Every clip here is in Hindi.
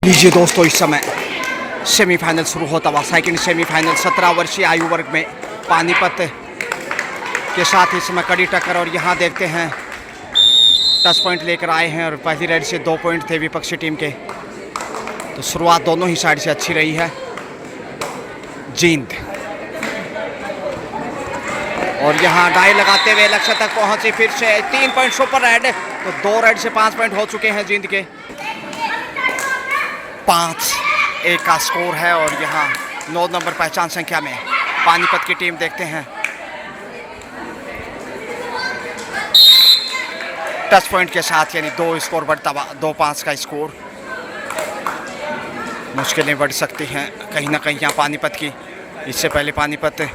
लीजिए दोस्तों, इस समय सेमीफाइनल शुरू होता हुआ सेकंड सेमीफाइनल 17 वर्षीय आयु वर्ग में पानीपत के साथ इस समय कड़ी टक्कर। और यहाँ देखते हैं 10 पॉइंट लेकर आए हैं और पहली रेड से 2 पॉइंट थे विपक्षी टीम के। तो शुरुआत दोनों ही साइड से अच्छी रही है। जींद और यहाँ डाई लगाते हुए लक्ष्य तक पहुंची, फिर से 3 पॉइंट सुपर रेड। तो 2 रेड से 5 पॉइंट हो चुके हैं जींद के। 5-1 का स्कोर है। और यहाँ 9 नंबर पहचान संख्या में पानीपत की टीम देखते हैं 10 पॉइंट के साथ, यानी 2 स्कोर बढ़ता हुआ 2-5 का स्कोर। मुश्किलें बढ़ सकती हैं कहीं ना कहीं यहाँ पानीपत की। इससे पहले पानीपत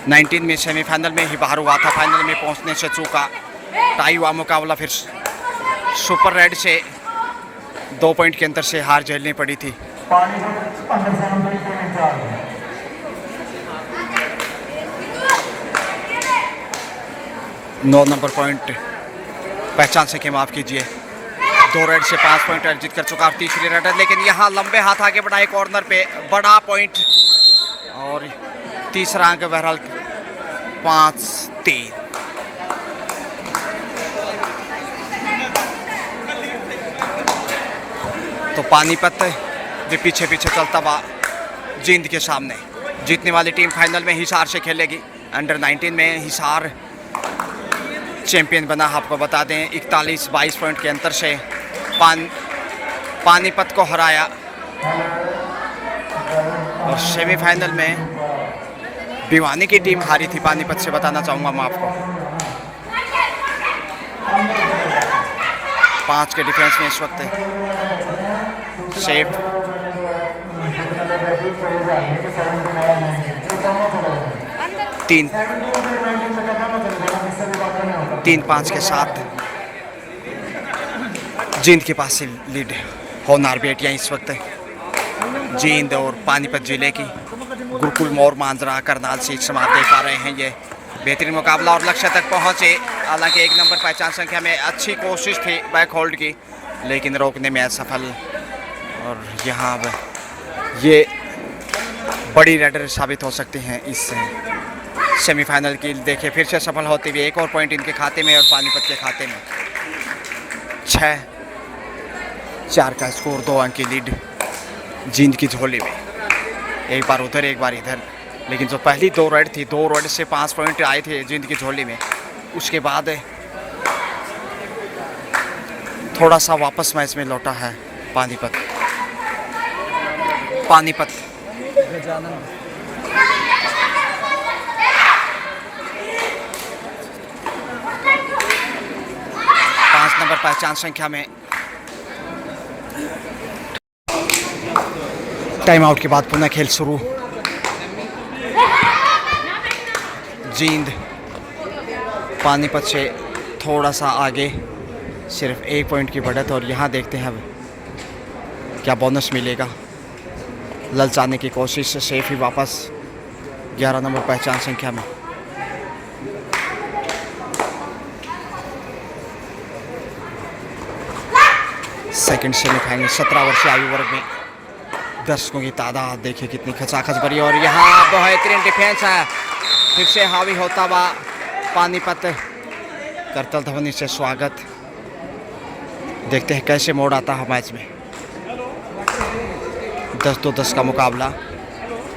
19 में सेमीफाइनल में ही बाहर हुआ था, फाइनल में पहुंचने से चूका। टाई हुआ मुकाबला, फिर सुपर रेड से 2 पॉइंट के अंतर से हार झेलनी पड़ी थी। 9 नंबर पॉइंट पहचान सके, माफ कीजिए। 2 रेड से 5 पॉइंट अर्जित कर चुका तीसरी रेड, लेकिन यहाँ लंबे हाथ आगे बढ़ाए कॉर्नर पे बड़ा पॉइंट। और तीसरा अंक बहरहाल 5-3। तो पानीपत भी पीछे पीछे चलता हुआ जींद के सामने। जीतने वाली टीम फाइनल में हिसार से खेलेगी। अंडर 19 में हिसार चैंपियन बना, आपको बता दें 41-22 पॉइंट के अंतर से पानीपत को हराया। और सेमीफाइनल में भिवानी की टीम हारी थी पानीपत से, बताना चाहूँगा मैं आपको। 5 के डिफेंस में इस वक्त सेफ। तीन 5 के साथ जींद के पास से लीड होनार बेटियां इस वक्त जींद और पानीपत जिले की गुरुकुल मोर मांजरा करनाल से एक समाप्त देख पा रहे हैं। ये बेहतरीन मुकाबला और लक्ष्य तक पहुंचे। हालांकि 1 नंबर पहचान संख्या में अच्छी कोशिश थी बैक होल्ड की, लेकिन रोकने में असफल। और यहाँ ये बड़ी रेडर साबित हो सकते हैं इस सेमीफाइनल की। देखिए फिर से सफल होते हुए 1 और पॉइंट इनके खाते में और पानीपत के खाते में 6-4 का स्कोर। 2 अंक की लीड जींद की झोली में, एक बार उधर एक बार इधर। लेकिन जो पहली 2 रेड थी, 2 रेड से 5 पॉइंट आए थे जींद की झोली में। उसके बाद थोड़ा सा वापस मैच में लौटा है पानीपत। 5 नंबर पहचान संख्या में टाइम आउट के बाद पुनः खेल शुरू। जींद पानीपत से थोड़ा सा आगे, सिर्फ 1 पॉइंट की बढ़त। और यहाँ देखते हैं अब क्या बोनस मिलेगा। ललचाने की कोशिश से सेफ ही वापस 11 नंबर पहचान संख्या में। सेकंड सेमीफाइनल 17 वर्षीय आयु वर्ग में दर्शकों की तादाद देखिए कितनी खचाखच भरी। और यहाँ बेहतरीन डिफेंस है, फिर से हावी होता हुआ पानीपत। करतल ध्वनि से स्वागत। देखते हैं कैसे मोड़ आता है मैच में। 10-10 का मुकाबला,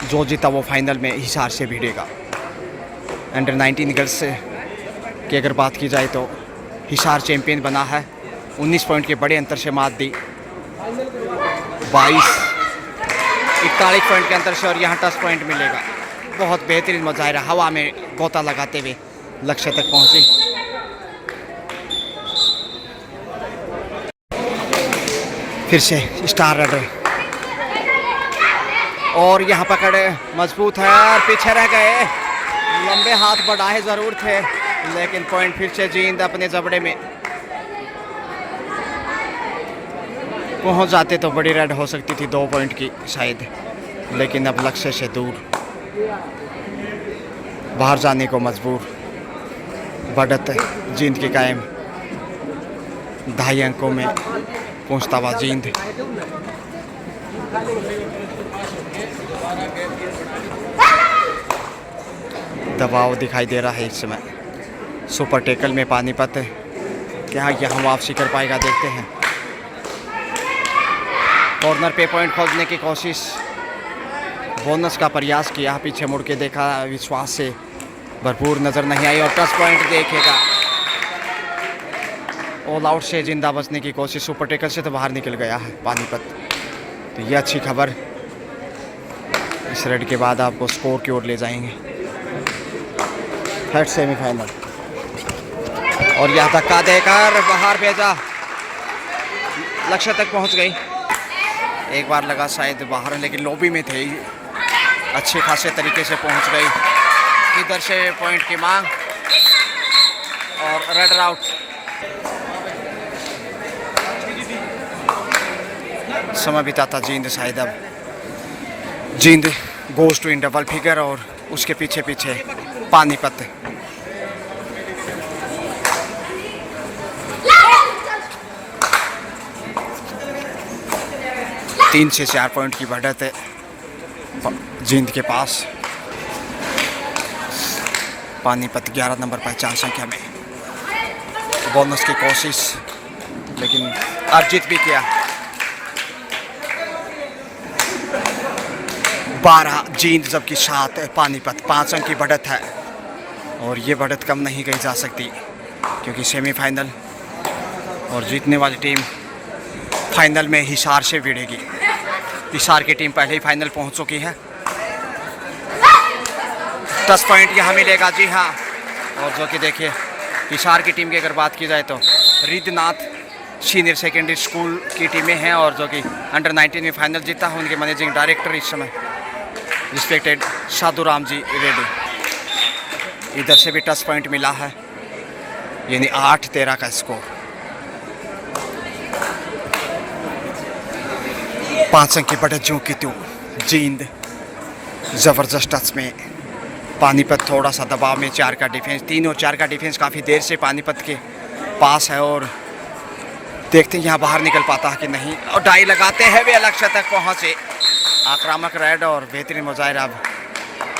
जो जीता वो फाइनल में हिसार से भिड़ेगा। अंडर 19 गर्ल्स की अगर बात की जाए तो हिसार चैंपियन बना है। 19 पॉइंट के बड़े अंतर से मात दी 41 पॉइंट के अंतर से। और यहाँ 10 पॉइंट मिलेगा। बहुत बेहतरीन मुजाहिरा, हवा में गोता लगाते हुए लक्ष्य तक पहुंची। फिर से स्टार रेडर और यहाँ पकड़ मजबूत है और पीछे रह गए। लंबे हाथ बढ़ाए जरूर थे, लेकिन पॉइंट फिर से जींद अपने जबड़े में पहुंच जाते तो बड़ी रेड हो सकती थी 2 पॉइंट की शायद, लेकिन अब लक्ष्य से दूर बाहर जाने को मजबूर। बढ़त जींद की कायम 2.5 अंकों में पहुंचता हुआ जींद दबाव दिखाई दे रहा है इस समय। सुपर टेकल में पानीपत क्या यहाँ वापसी कर पाएगा, देखते हैं। कॉर्नर पे पॉइंट खोजने की कोशिश, बोनस का प्रयास किया, पीछे मुड़ के देखा, विश्वास से भरपूर नज़र नहीं आई और टच पॉइंट देखेगा। ऑल आउट से जिंदा बचने की कोशिश, सुपर टेकल से तो बाहर निकल गया है पानीपत। तो ये अच्छी खबर, इस रेड के बाद आपको स्कोर की ओर ले जाएंगे। थर्ड सेमीफाइनल और यह धक्का देकर बाहर भेजा, लक्ष्य तक पहुंच गई। एक बार लगा शायद बाहर, लेकिन लॉबी में थे, अच्छे खासे तरीके से पहुंच गई। इधर से पॉइंट की मांग और रेड आउट। समय बिताता जींद शायद, अब Jind goes to in double figure और उसके पीछे पीछे पानीपत। तीन से 4 पॉइंट की बढ़त है जींद के पास। पानीपत 11 नंबर पहचान संख्या में। बोनस की कोशिश, लेकिन अर्जित भी किया। 12 जींद जबकि 7 पानीपत, 5 अंक की बढ़त है और ये बढ़त कम नहीं कही जा सकती, क्योंकि सेमीफाइनल और जीतने वाली टीम फाइनल में हिसार से भिड़ेगी। हिसार की टीम पहले ही फाइनल पहुंच चुकी है। 10 पॉइंट यहाँ मिलेगा, जी हाँ। और जो कि देखिए, हिसार की टीम की अगर बात की जाए तो रिद्धनाथ सीनियर सेकेंडरी स्कूल की टीमें हैं और जो कि अंडर 19 में फाइनल जीता है। उनके मैनेजिंग डायरेक्टर इस समय रिस्पेक्टेड साधु राम जी रेड्डी। इधर से भी 10 पॉइंट मिला है, यानी 8-13 का स्कोर। 5 अंक की बढ़त जो कि तू जींद ज़बरदस्त टच में। पानीपत थोड़ा सा दबाव में, 4 का डिफेंस, 3 और 4 का डिफेंस काफ़ी देर से पानीपत के पास है और देखते हैं यहाँ बाहर निकल पाता है कि नहीं। और डाई लगाते हैं वे लक्ष्य तक पहुँचे। आक्रामक रेड और बेहतरीन मुजाहिरा अब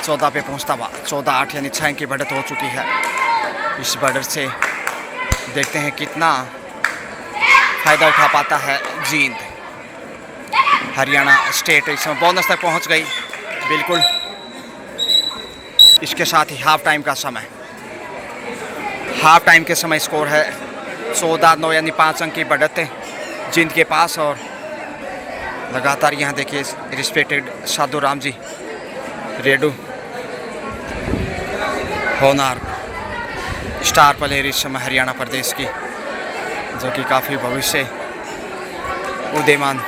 14 पे पहुँचता हुआ। 14-8 यानी 6 अंक की बढ़त हो चुकी है। इस बढ़त से देखते हैं कितना फ़ायदा उठा पाता है जींद। हरियाणा स्टेट इस समय बोनस तक पहुंच गई, बिल्कुल। इसके साथ ही हाफ टाइम का समय, हाफ टाइम के समय स्कोर है 14-9 यानी 5 अंक की बढ़त है जींद के पास। और लगातार यहाँ देखिए रिस्पेक्टेड साधु राम जी रेडू, होनार स्टार प्लेयर इस समय हरियाणा प्रदेश की, जो कि काफ़ी भविष्य उदयमान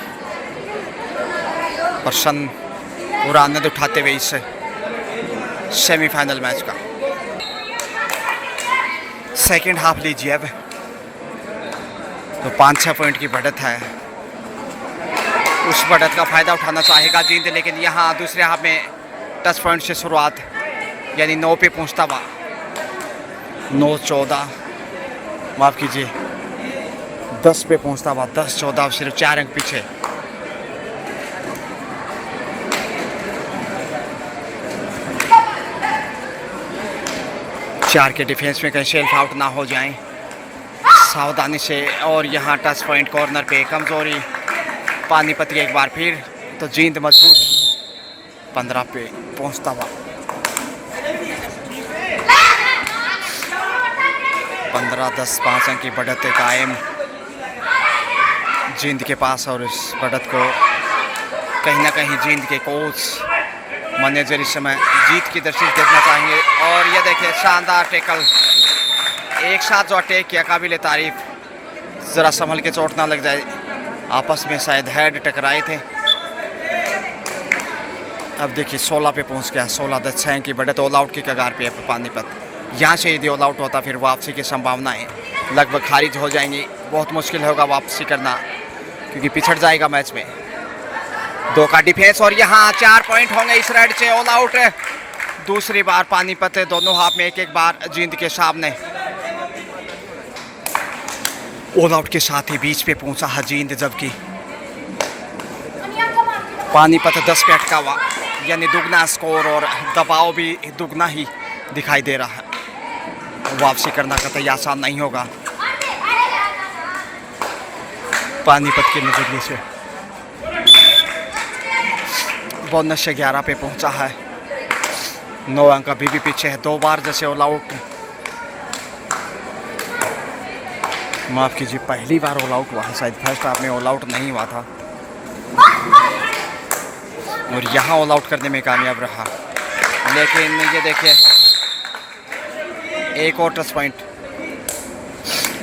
प्रसन्न पूरा आनंद उठाते हुए इस सेमीफाइनल मैच का। सेकेंड हाफ लीजिए अब, तो 5-6 पॉइंट की बढ़त है। उस बढ़त का फ़ायदा उठाना चाहेगा जींद, लेकिन यहाँ दूसरे हाफ में 10 पॉइंट से शुरुआत, यानी 9 पे पहुँचता हुआ। 9-14 माफ़ कीजिए, 10 पे पहुँचता हुआ। 10-14 सिर्फ 4 अंक पीछे। चार के डिफेंस में कहीं सेल्फ आउट ना हो जाएं, सावधानी से। और यहाँ टच पॉइंट कॉर्नर पे कमजोरी पानीपत की एक बार फिर, तो जींद मजबूत 15 पे पहुँचता हुआ। 15-10 5 अंक की बढ़त कायम जींद के पास। और इस बढ़त को कहीं ना कहीं जींद के कोच मैनेजर इस समय जीत की दृष्टि देखना चाहेंगे। और ये देखिए शानदार टेकल, एक साथ जो अटैक किया, काबिल तारीफ। ज़रा संभल के चोट ना लग जाए, आपस में शायद हेड टकराए थे। अब देखिए 16 पे पहुंच गया। 16-6 की बढ़त, ऑल आउट की कगार पे है पानीपत। यहाँ से यदि ऑल आउट होता फिर वापसी की संभावनाएं लगभग खारिज हो जाएंगी। बहुत मुश्किल होगा वापसी करना, क्योंकि पिछड़ जाएगा मैच में। 2 का डिफेंस और यहाँ 4 पॉइंट होंगे इस रेड से। ऑल आउट दूसरी बार पानीपत, दोनों हाफ में एक बार जींद के सामने। ऑल आउट के साथ ही बीच पे पहुंचा है जींद, जबकि पानीपत 10 पे अटका हुआ, यानी दुगना स्कोर और दबाव भी दुगना ही दिखाई दे रहा है। वापसी करना कतई आसान नहीं होगा पानीपत के नजरिए से। बोनस से 11 पे पहुंचा है। 9 अंक अभी भी पीछे है। 2 बार जैसे ऑल आउट, माफ कीजिए पहली बार ऑल आउट हुआ है, शायद फर्स्ट हाफ में ऑल आउट नहीं हुआ था और यहाँ ऑल आउट करने में कामयाब रहा। लेकिन ये देखिए एक और टच पॉइंट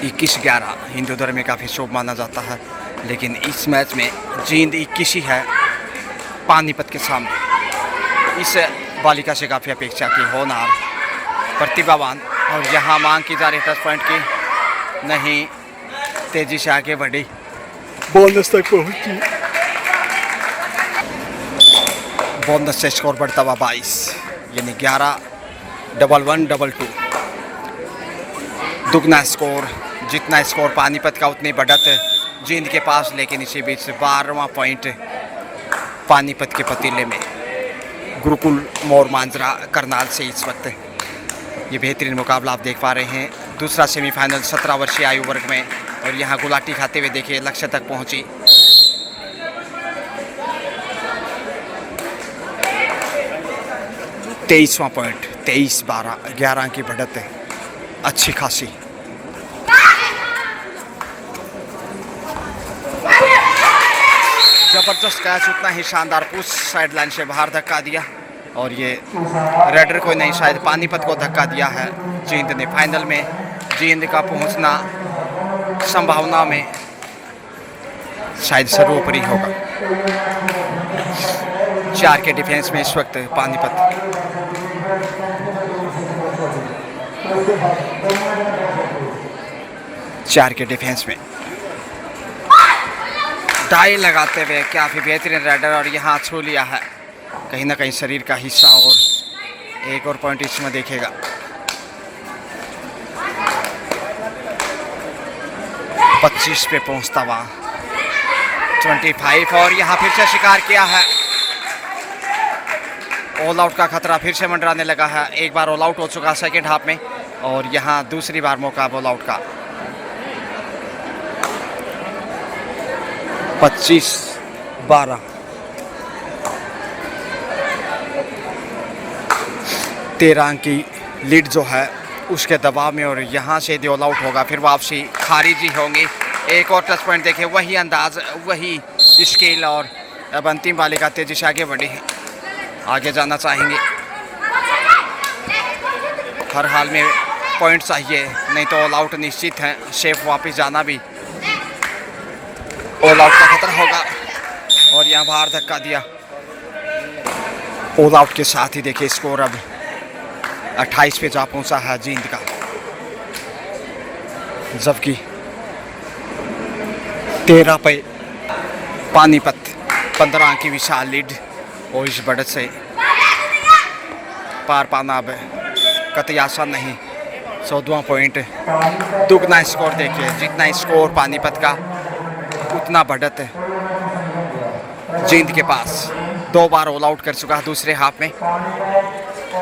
21-11 हिंदू धर्म में काफ़ी शुभ माना जाता है, लेकिन इस मैच में जींद 21 ही है पानीपत के सामने। इस बालिका से काफ़ी अपेक्षा की, होनहार, प्रतिभावान, और यहाँ मांग की जा रही टच पॉइंट की, नहीं, तेजी से आगे बढ़ी, बोनस तक पहुंची। बोनस से स्कोर बढ़ता हुआ 22, यानी 11-1-1-2 दुगना स्कोर। जितना स्कोर पानीपत का उतनी बढ़त जींद के पास, लेकिन इसी बीच 12वां पॉइंट पानीपत के पतीले में। गुरुकुल मोर मांजरा करनाल से इस वक्त ये बेहतरीन मुकाबला आप देख पा रहे हैं। दूसरा सेमीफाइनल 17 वर्षीय आयु वर्ग में, और यहाँ गुलाटी खाते हुए देखिए लक्ष्य तक पहुंची। तेईसवां पॉइंट, 23-12, 11 की बढ़त है अच्छी खासी। जबरदस्त कैच, उतना ही शानदार पुश, साइड लाइन से बाहर धक्का दिया, और ये रेडर को नहीं, शायद पानीपत को धक्का दिया है जींद ने। फाइनल में जींद का पहुंचना संभावना में शायद सर्वोपरि होगा। 4 के डिफेंस में इस वक्त पानीपत। चार के डिफेंस में टाई लगाते हुए काफ़ी बेहतरीन राइडर, और यहाँ छू लिया है कहीं ना कहीं शरीर का हिस्सा, और एक और पॉइंट इसमें देखेगा। पच्चीस पे पहुंचता हुआ 25, और यहाँ फिर से शिकार किया है। ऑल आउट का खतरा फिर से मंडराने लगा है। एक बार ऑल आउट हो चुका सेकेंड हाफ में, और यहाँ दूसरी बार मौका ऑल आउट का। 25-12, 13 अंक की लीड जो है उसके दबाव में, और यहाँ से यदि ऑल आउट होगा फिर वापसी खारिजी होंगी। एक और टच पॉइंट देखिए, वही अंदाज, वही स्केल, और अब अंतिम बालिका तेजी से आगे बढ़ी है, आगे जाना चाहेंगे। हर हाल में पॉइंट चाहिए, नहीं तो ऑल आउट निश्चित है। सेफ वापस जाना भी ऑल आउट का खतरा होगा, और यहाँ बाहर धक्का दिया। ऑल आउट के साथ ही देखिए स्कोर अब 28 पे जा पहुंचा है जींद का, जबकि 13 पे पानीपत। 15 की विशाल लीड, और इस बढ़त से पार पाना अब कतई आसान नहीं। 14वां पॉइंट, दुगना स्कोर देखिए, जितना स्कोर पानीपत का उतना बढ़त जींद के पास। 2 बार ऑल आउट कर चुका है दूसरे हाफ में,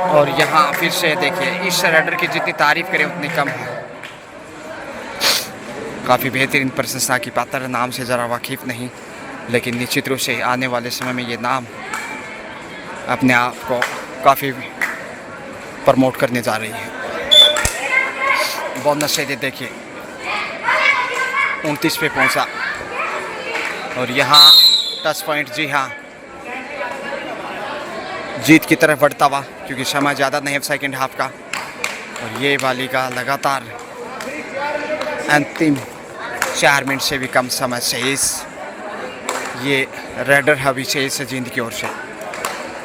और यहाँ फिर से देखिए इस राइडर की जितनी तारीफ करें उतनी कम है। काफ़ी बेहतरीन प्रशंसा की पात्र, नाम से ज़रा वाकिफ नहीं, लेकिन निश्चित रूप से आने वाले समय में ये नाम अपने आप को काफ़ी प्रमोट करने जा रही है। बोनस से देखिए 29 पे पहुंचा, और यहाँ टच पॉइंट, जी हाँ, जीत की तरफ बढ़ता हुआ, क्योंकि समय ज़्यादा नहीं है सेकेंड हाफ का। और ये बालिका लगातार अंतिम 4 मिनट से भी कम समय शेष, ये रेडर है विशेष जींद की ओर से,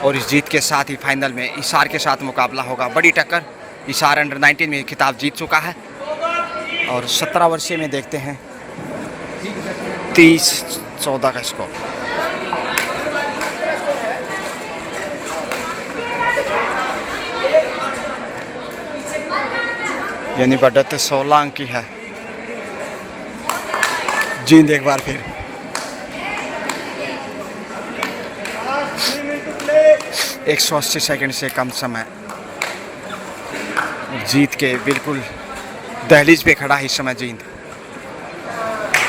और इस जीत के साथ ही फाइनल में इशार के साथ मुकाबला होगा। बड़ी टक्कर, इशार अंडर 19 में खिताब जीत चुका है, और 17 वर्षीय में देखते हैं 30-14 का स्कोर। यानी बढ़त 16 अंक की है। जींद एक बार फिर 180 सेकंड से कम समय जीत के बिल्कुल दहलीज पे खड़ा है इस समय जींद।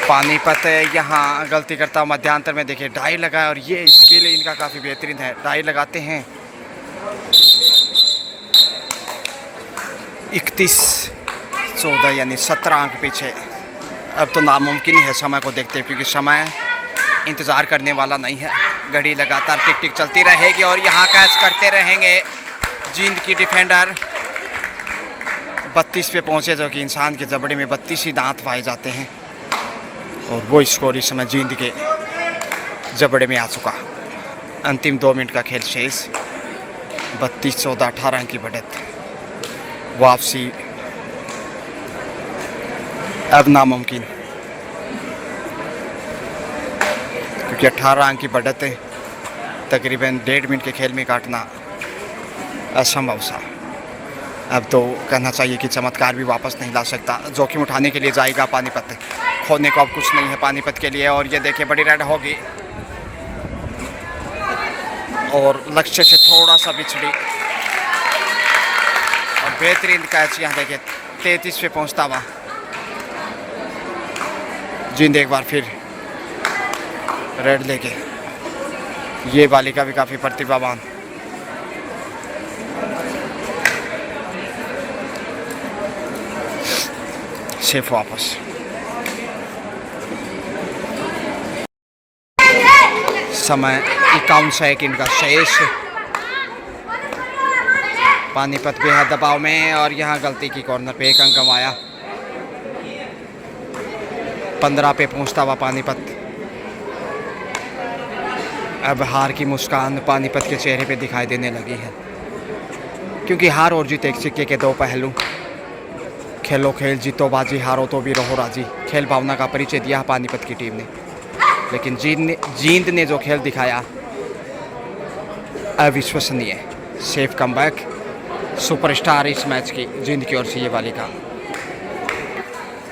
पानीपत यहाँ गलती करता हुआ मध्यांतर में देखिए डाई लगा है और ये स्किल इनका काफ़ी बेहतरीन है। डाई लगाते हैं 31-14 यानी 17 अंक पीछे। अब तो नामुमकिन ही है समय को देखते हुए, क्योंकि समय इंतज़ार करने वाला नहीं है। घड़ी लगातार टिक टिक चलती रहेगी और यहाँ कैच करते रहेंगे जींद की डिफेंडर। 32 पे पहुँचे, जो कि इंसान के जबड़े में 32 ही दांत पाए जाते हैं और वो स्कोर इस समय जींद के जबड़े में आ चुका। अंतिम 2 मिनट का खेल शेष। 32-14 18 की बढ़त। वापसी अब नामुमकिन, क्योंकि 18 अंक की बढ़त तकरीबन 1.5 मिनट के खेल में काटना असंभव सा। अब तो कहना चाहिए कि चमत्कार भी वापस नहीं ला सकता। जोखिम उठाने के लिए जाएगा पानीपत, खोने को अब कुछ नहीं है पानीपत के लिए। और ये देखिए बड़ी रेड होगी और लक्ष्य से थोड़ा सा बिछड़ी और बेहतरीन कैच। यहाँ देखिए 33 पे पहुँचता हुआ जींद एक बार फिर रेड लेके। ये बालिका भी काफ़ी प्रतिभावान। सेफ वापस। समय 51 सेकंड का शेष। पानीपत बेहद दबाव में और यहाँ गलती की कॉर्नर पे 1 अंक गंवाया। 15 पे पहुँचता हुआ पानीपत। अब हार की मुस्कान पानीपत के चेहरे पे दिखाई देने लगी है, क्योंकि हार और जीत एक सिक्के के 2 पहलू। खेलो खेल, जीतो बाजी, हारो तो भी रहो राजी। खेल भावना का परिचय दिया पानीपत की टीम ने, लेकिन जींद ने जो खेल दिखाया अविश्वसनीय। Safe comeback. सुपरस्टार इस मैच की जींद की ओर से ये बालिका।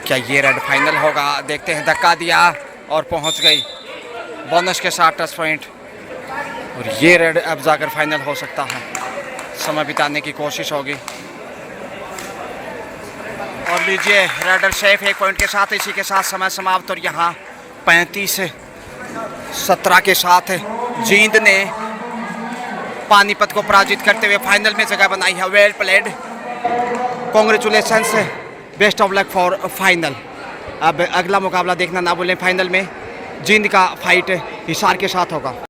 क्या ये रेड फाइनल होगा? देखते हैं। धक्का दिया और पहुंच गई बोनस के साथ टच पॉइंट, और ये रेड अब जाकर फाइनल हो सकता है। समय बिताने की कोशिश होगी। और लीजिए रेडर सेफ 1 पॉइंट के साथ। इसी के साथ समय समाप्त। और यहाँ 35-17 के साथ जींद ने पानीपत को पराजित करते हुए फाइनल में जगह बनाई है। Well played, congratulations, best of luck for final. अब अगला मुकाबला देखना ना भूलें। फाइनल में जींद का फाइट हिसार के साथ होगा।